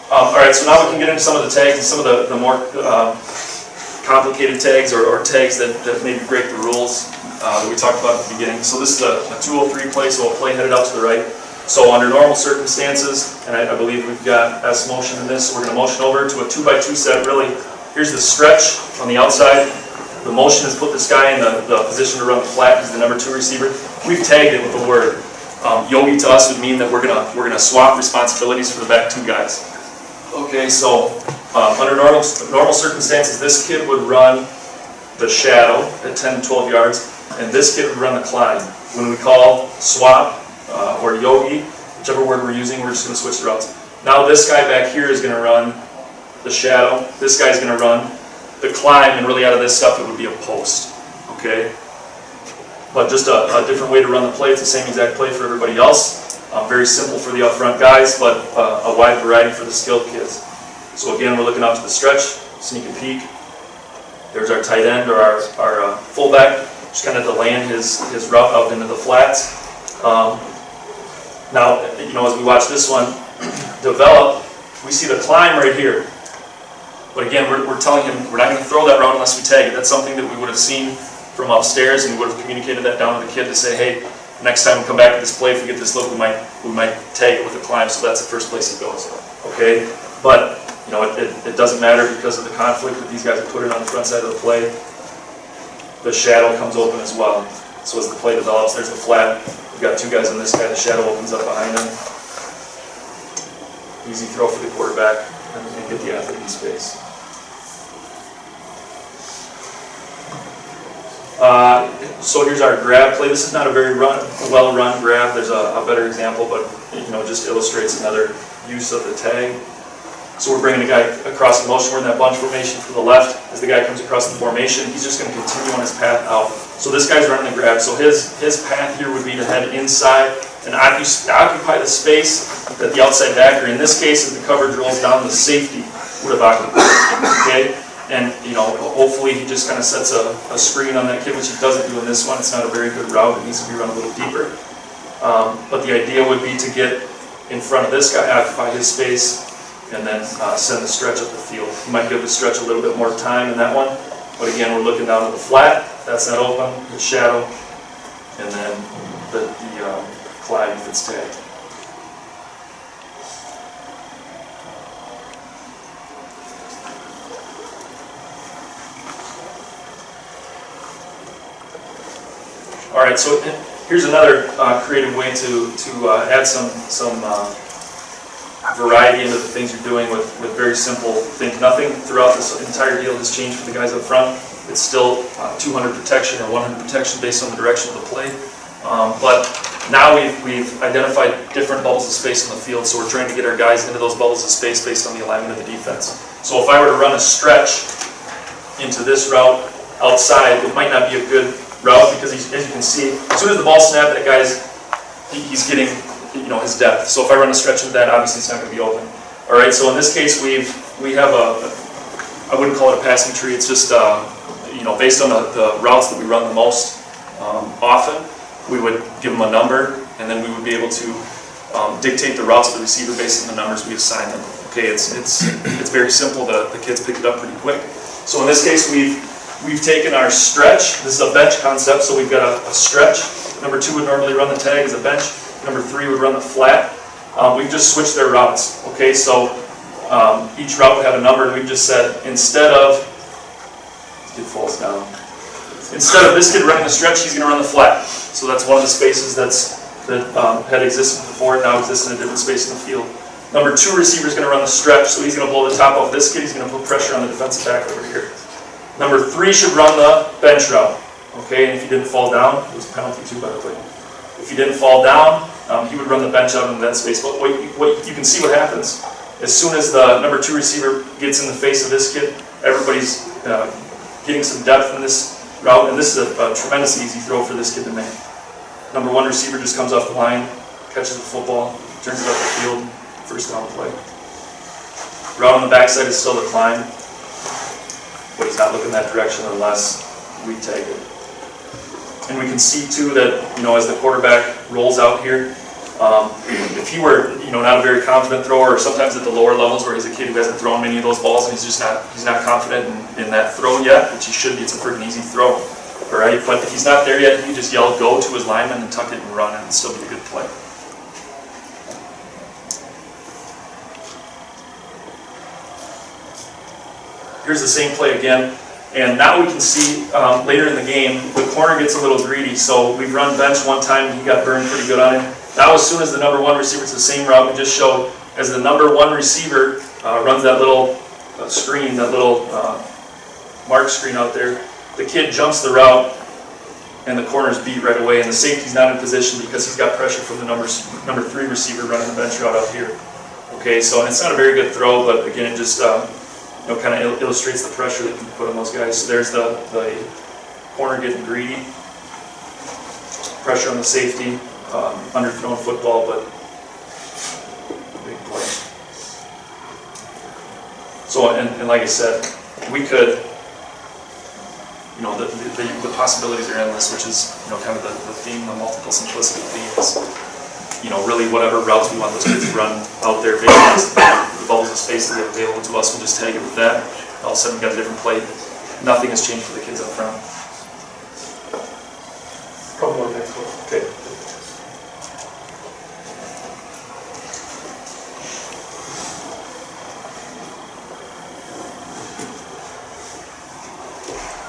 All right, so now we can get into some of the tags and some of the more complicated tags or tags that maybe break the rules that we talked about at the beginning. So this is a 203 play, so a play headed out to the right. So under normal circumstances, and I believe we've got S motion in this, so we're going to motion over to a 2x2 set. Really, here's the stretch on the outside. The motion has put this guy in the position to run the flat. He's the number 2 receiver. We've tagged it with the word. Yogi to us would mean that we're gonna swap responsibilities for the back 2 guys. Okay, so under normal circumstances, this kid would run the shadow at 10 to 12 yards, and this kid would run the climb. When we call swap or yogi, whichever word we're using, we're just going to switch the routes. Now this guy back here is going to run the shadow. This guy's going to run the climb, and really out of this stuff it would be a post. Okay, but just a different way to run the play. It's the same exact play for everybody else. Very simple for the up front guys, but a wide variety for the skilled kids. So again, we're looking out to the stretch, sneak and peek. There's our tight end or our fullback, just kind of to land his route out into the flats. Now, as we watch this one develop, we see the climb right here. But again, we're telling him we're not going to throw that route unless we tag it. That's something that we would have seen from upstairs, and we would have communicated that down to the kid to say, hey, next time we come back to this play, if we get this look, we might tag it with a climb. So that's the first place it goes. Okay, but it doesn't matter because of the conflict that these guys have put it on the front side of the play. The shadow comes open as well. So as the play develops, there's the flat. We've got 2 guys on this guy. The shadow opens up behind him. Easy throw for the quarterback and get the athlete in space. So here's our grab play. This is not a very well-run grab. There's a better example, but just illustrates another use of the tag. So we're bringing the guy across the motion. We're in that bunch formation for the left. As the guy comes across the formation, he's just going to continue on his path out. So this guy's running the grab. So his path here would be to head inside and occupy the space that the outside backer, in this case, as the coverage rolls down, the safety would have occupied. Okay? And hopefully he just kind of sets a screen on that kid, which he doesn't do in this one. It's not a very good route. It needs to be run a little deeper. But the idea would be to get in front of this guy, occupy his space, and then send the stretch up the field. You might give the stretch a little bit more time in that one, but again, we're looking down at the flat. That's not open, the shadow, and then the climb if it's tagged. All right, so here's another creative way to add some variety into the things you're doing with very simple things. Nothing throughout this entire deal has changed for the guys up front. It's still 200 protection or 100 protection based on the direction of the play. But now we've identified different bubbles of space on the field, so we're trying to get our guys into those bubbles of space based on the alignment of the defense. So if I were to run a stretch into this route outside, it might not be a good route because as you can see, as soon as the ball snaps, that guy's he's getting his depth. So if I run a stretch into that, obviously it's not going to be open. All right. So in this case, we have I wouldn't call it a passing tree. It's just based on the routes that we run the most often, we would give them a number, and then we would be able to dictate the routes of the receiver based on the numbers we assign them. Okay. It's very simple. The kids pick it up pretty quick. So in this case, we've taken our stretch. This is a bench concept, so we've got a stretch. Number 2 would normally run the tag as a bench. Number 3 would run the flat. We've just switched their routes. Okay, so each route would have a number, and we've just said instead of this kid running the stretch, he's going to run the flat. So that's one of the spaces that had existed before, now exists in a different space in the field. Number 2 receiver is going to run the stretch, so he's going to blow the top off this kid. He's going to put pressure on the defensive back over here. Number 3 should run the bench route. Okay, and if he didn't fall down, it was a penalty too, by the way. If he didn't fall down, he would run the bench out into that space. But what you can see what happens. As soon as the number 2 receiver gets in the face of this kid, everybody's getting some depth in this route, and this is a tremendously easy throw for this kid to make. Number 1 receiver just comes off the line, catches the football, turns it up the field, first down play. Route on the backside is still the climb, but he's not looking that direction unless we tag it. And we can see too that as the quarterback rolls out here, If he were, not a very confident thrower, or sometimes at the lower levels where he's a kid who hasn't thrown many of those balls and he's not confident in that throw yet, which he should be. It's a freaking easy throw, all right? But if he's not there yet, he just yell go to his lineman and tuck it and run, and it'll still be a good play. Here's the same play again, and now we can see later in the game, the corner gets a little greedy, so we've run bench one time and he got burned pretty good on it. Now as soon as the number 1 receiver, it's the same route we just showed, as the number 1 receiver runs that little screen, that little mark screen out there, the kid jumps the route and the corner's beat right away, and the safety's not in position because he's got pressure from the number 3 receiver running the bench route out here. Okay, so and it's not a very good throw, but again, it just kind of illustrates the pressure that you can put on those guys. So there's the corner getting greedy, pressure on the safety, underthrown football, but big play. So, and like I said, we could, the possibilities are endless, which is, kind of the theme, the multiple simplicity theme is, really whatever routes we want those kids to run out there, based on the bubbles of space that we have available to us, we'll just tag it with that. All of a sudden we've got a different play. Nothing has changed for the kids up front. Couple more next one. Okay.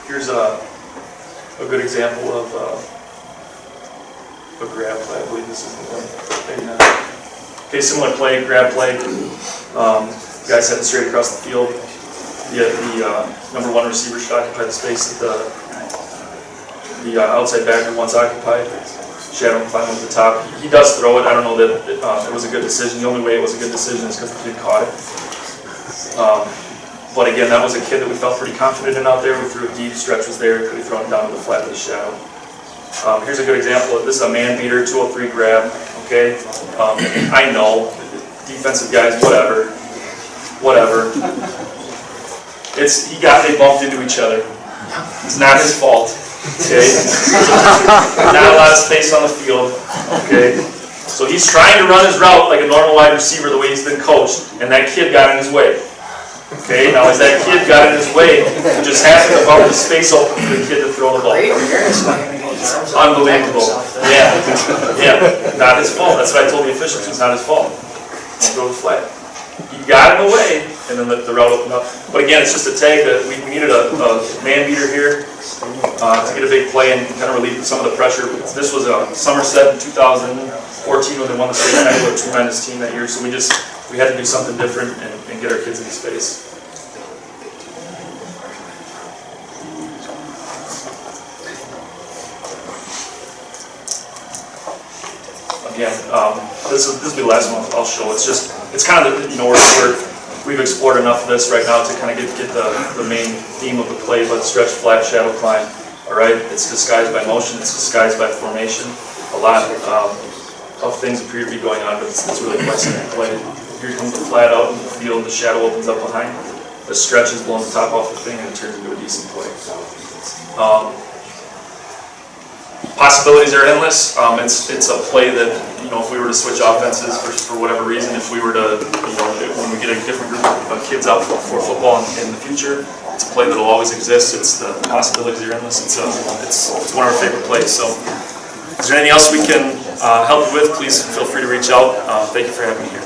Here's a good example of a grab play. I believe this is the one. Okay, similar play, grab play. Guys heading straight across the field. The number 1 receiver should occupy the space that the outside backer wants occupied. Shadow climb over the top. He does throw it. I don't know that it was a good decision. The only way it was a good decision is because the kid caught it. But again, that was a kid that we felt pretty confident in out there. We threw it deep, stretch was there, could have thrown it down to the flat of the shadow. Here's a good example. This is a man beater, 203 grab. Okay, I know, defensive guys, whatever. They bumped into each other. It's not his fault. Okay, not a lot of space on the field. Okay, so he's trying to run his route like a normal wide receiver, the way he's been coached, and that kid got in his way. Okay, now as that kid got in his way, he just happened to bump the space open for the kid to throw the ball. Unbelievable. Yeah, not his fault. That's what I told the officials. It's not his fault. Don't throw the flag. He got in the way, and then the route opened up. But again, it's just a tag that we needed a man beater here to get a big play and kind of relieve some of the pressure. This was Somerset in 2014 when they won the state title. A tremendous team that year, so we had to do something different and get our kids into space. Again, this will be the last one I'll show. It's kind of we've explored enough of this right now to kind of get the main theme of the play, but stretch, flat, shadow, climb. All right, it's disguised by motion, it's disguised by formation. A lot of things appear to be going on, but it's really quite simple play. Here comes the flat out in the field, the shadow opens up behind. The stretch is blowing the top off the thing, and it turns into a decent play. Possibilities are endless. It's a play that, if we were to switch offenses for whatever reason, if we were to, when we get a different group of kids out for football in the future, it's a play that will always exist. The possibilities are endless. It's one of our favorite plays. So, is there anything else we can help you with? Please feel free to reach out. Thank you for having me here.